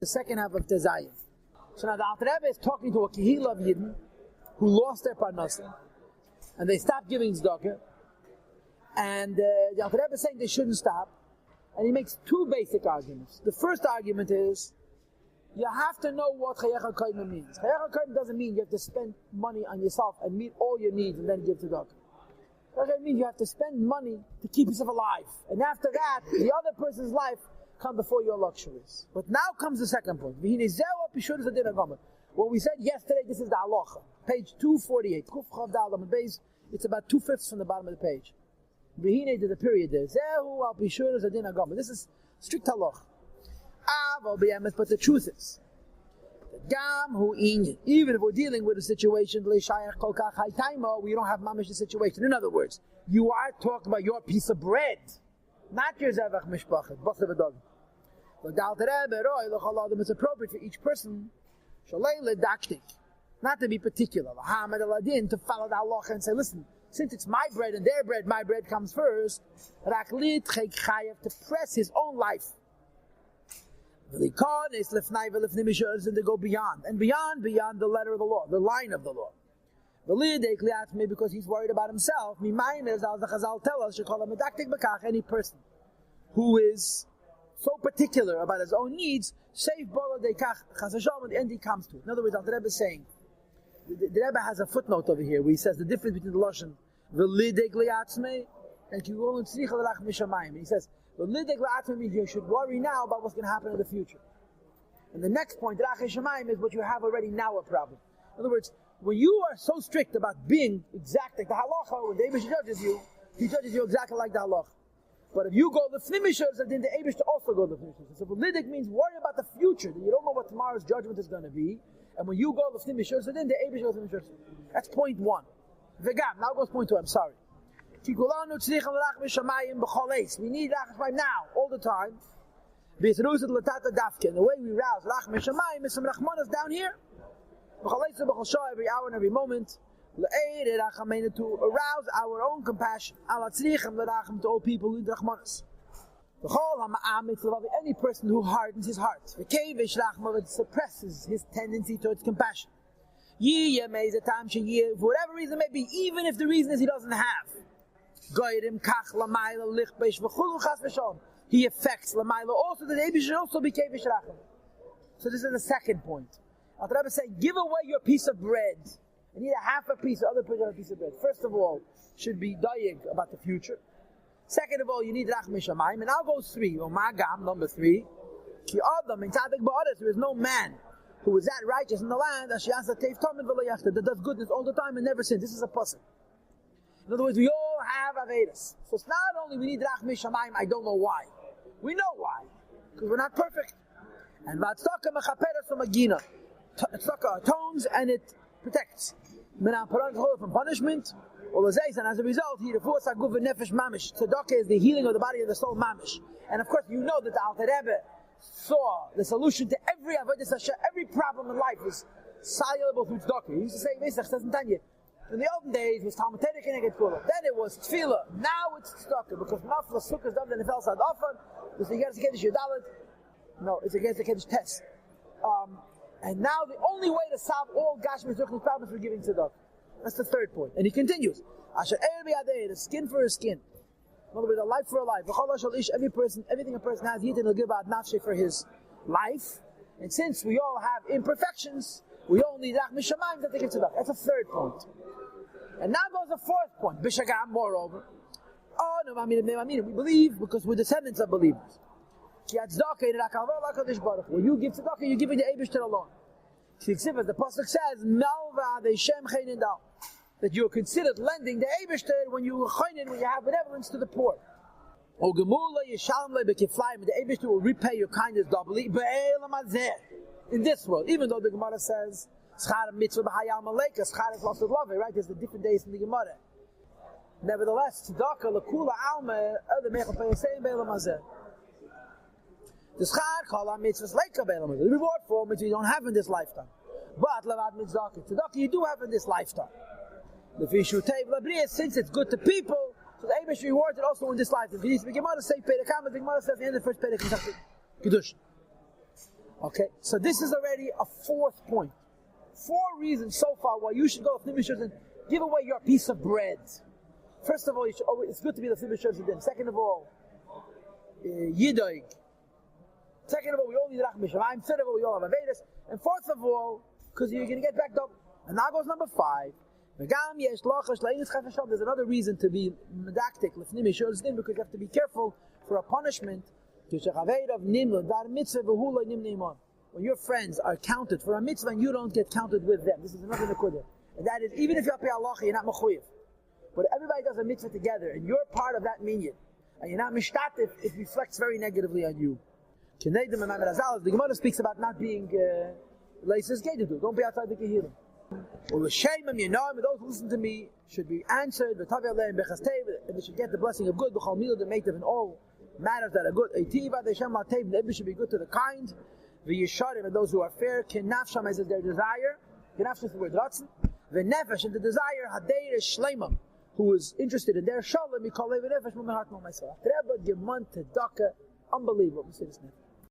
The second half of Tezayim. So now the Alter Rebbe is talking to a Kehillah of Yidden who lost their Parnasa, and they stopped giving tzedakah, and the Alter Rebbe is saying they shouldn't stop, and he makes two basic arguments. The first argument is, you have to know what Chayecha Kaima means. Chayecha Kaima doesn't mean you have to spend money on yourself and meet all your needs and then give tzedakah. That means you have to spend money to keep yourself alive, and after that, the other person's life come before your luxuries. But now comes the second point. What we said yesterday, this is the halacha. Page 248. It's about 2/5 from the bottom of the page. There's a period there. This is strict halacha. But the truth is, even if we're dealing with a situation, we don't have mamish the situation. In other words, you are talking about your piece of bread, not your zevach mishpachet. It's appropriate for each person not to be particular, to follow the halacha and say, listen, since it's my bread and their bread, my bread comes first, to press his own life. And to go beyond, and beyond the letter of the law, the line of the law. Because he's worried about himself, the Chazal tell us, any person who is so particular about his own needs, save Bola Dekach Chazasham, and the end he comes to. In other words, the Rebbe is saying, the Rebbe has a footnote over here where he says the difference between the Lashon V'lideg li'atzmei and Kigolun Tzricha l'rach mishamayim. He says V'lideg li'atzmei means you should worry now about what's going to happen in the future. And the next point, Rach Shamayim, is what you have already now a problem. In other words, when you are so strict about being exact like the halacha, when the Eibush judges you, he judges you exactly like the halacha. But if you go the fnimishers, then the Eibush also go the fnimishers. So V'lideg means worry about the future, that you don't know what tomorrow's judgment is going to be. And when you go the fnimishers, then the Eibush goes the fnimishers. That's point one. V'gam, now goes point two, I'm sorry. We need Rach Shamayim now, all the time. And the way we rouse Rach Shamayim is some Rachmanas down here. Every hour and every moment. To arouse our own compassion. To all people who need Rachmanas. Any person who hardens his heart. Suppresses his tendency towards compassion. For whatever reason it may be, even if the reason is he doesn't have. He affects Lamaila also, that Eibush should also be Kevish Racham. So this is the second point. Alter Rebbe is saying, give away your piece of bread. And either half a piece, the other person a piece of bread. First of all, should be dying about the future. Second of all, you need Racham Shamayim. And now goes three, or Magam, number three. Ki Adam, in Tzadik Ba'aretz, there is no man who is that righteous in the land that does goodness all the time and never sins. This is a puzzle. In other words, we all have Avedas. So it's not only we need Racham Shamayim, I don't know why. We know why. Because we're not perfect. And Tzedakah mechaperes umagina. Tzedakah atones and it protects. From punishment. And as a result, Tzedakah is the healing of the body and the soul mamish. And of course, you know that the Alter Rebbe saw the solution to every avodas Hashem, every problem in life is soluble through tzedakah. He used to say, says in Tanya, in the olden days it was Talmud Torah Keneged Kula. Then it was Tefillah. Now it's tzedakah because Nafla Sukkah Dav and Nefel Sad Ofan. It's against the Kedusha Dalet. No, it's against the Kedusha Test. And now the only way to solve all Gashmi Tzedakah problems is giving tzedakah. That's the third point. And he continues, Asher El B'Yadei, the skin for a skin. In other words, a life for a life. Every person, everything a person has, he will give out nafshe for his life. And since we all have imperfections, we all need Racham Shamayim that they give tzedakah. That's a third point. And now goes the fourth point. B'Shagam, moreover. We believe because we're descendants of believers. When you give tzedakah, you're giving the Eibush alone. The pasuk says, that you're considered lending the Eibush when you have benevolence to the poor. The Eibush will repay your kindness doubly in this world. Even though the Gemara says, right? There's the different days in the Gemara. Nevertheless, tzedakah l'kula alma other mechel peyasei be'elam hazeh. The schar kol ha-mitzvahs leika be'elam hazeh. The reward for which you don't have in this lifetime. But levad mitzvah tzedakah you do have in this lifetime. The fishu teiv labriyah, since it's good to people, so the Eibush rewards it also in this lifetime. If you need to be Gemara say Perek Hamad, the Gemara says at the end of the first Perek Kedusha. Okay, so this is already a fourth point. 4 reasons so far why you should go to Fnei and give away your piece of bread. First of all, it's good to be the Fnei Din. Second of all, Yidoig. Second of all, we all need Rachmi Shamayim. Third of all, we all have Avedis. And fourth of all, because you're going to get backed up. And now goes number 5. There's another reason to be medactic because you have to be careful for a punishment. When your friends are counted for a mitzvah and you don't get counted with them. This is another nekudah. And that is, even if you're halacha, you're not mechuyev. But everybody does a mitzvah together and you're part of that minyan. And you're not mishtatif, it reflects very negatively on you. The Gemara speaks about not being laces gated. Don't be outside the kehilim. Well, the shame of those who listen to me should be answered. And they should get the blessing of good. In all matters that are good. They should be good to the kind. And those who are fair. Kenafsham is their desire. Kenafsham is the word ratzon. The nefesh and the desire. Hadeir is shleimam, who is interested in their shalom. He called nefesh from my heart, not myself. Unbelievable. We say this now.